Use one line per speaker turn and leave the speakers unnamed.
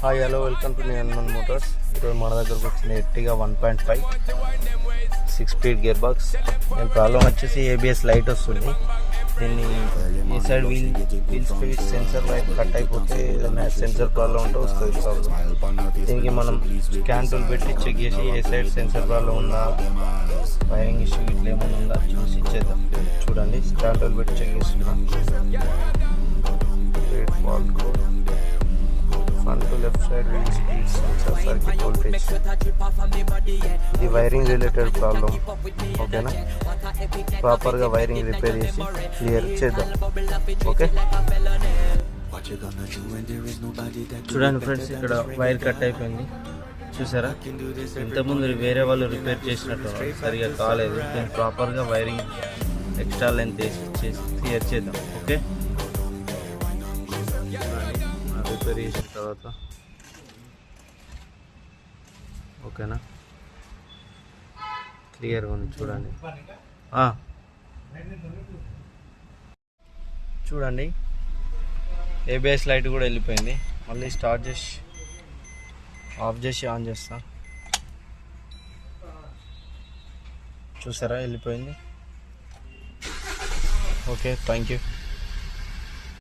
Hi hello welcome to Hanuman Motors. ఈరోజు మన దగ్గరకు వచ్చిన ఎర్టిగా 1.5 6 స్పీడ్ గేర్ బాక్స్. దీని ప్రాబ్లం వచ్చేసి ఏబిఎస్ లైట్ వస్తుంది. దీన్ని ఈ side wheel speed sensor wire cut అయిపోతే ఏదైనా సెన్సర్ ప్రాబ్లం ఉంటే వస్తుంది ప్రాబ్లం. దీనికి మనం స్కాన్ టూల్ పెట్టి చెక్ చేసి ఏ సైడ్ సెన్సర్ ప్రాబ్లం ఉందా, వైరింగ్ ఇష్యూ ఇట్లా ఏమైనా ఉందా చూసి ఇచ్చేద్దాం. చూడండి, స్కాన్ టూల్ పెట్టి చెక్ చేస్తున్నాం. Front to left side wheel speed sensor circuit voltage. ఇది వైరింగ్ రిలేటెడ్ ప్రాబ్లం. ఓకేనా, ప్రాపర్గా వైరింగ్ రిపేర్ చేసి క్లియర్ చేద్దాం. ఓకే, చూడండి ఫ్రెండ్స్, ఇక్కడ వైర్ కట్ అయిపోయింది చూసారా. ఇంతకుముందు వేరే వాళ్ళు రిపేర్ చేసినట్టు సరిగా కాలేదు. దీన్ని ప్రాపర్గా వైరింగ్ ఎక్స్ట్రా లెంత్ చేసి క్లియర్ చేద్దాం. ఓకే, రిపేర్ చేసిన తర్వాత ఓకేనా, క్లియర్గా ఉంది చూడండి. చూడండి, ఏబిఎస్ లైట్ కూడా వెళ్ళిపోయింది. మళ్ళీ స్టార్ట్ చేసి ఆఫ్ చేసి ఆన్ చేస్తా. చూసారా, వెళ్ళిపోయింది. Okay, thank you.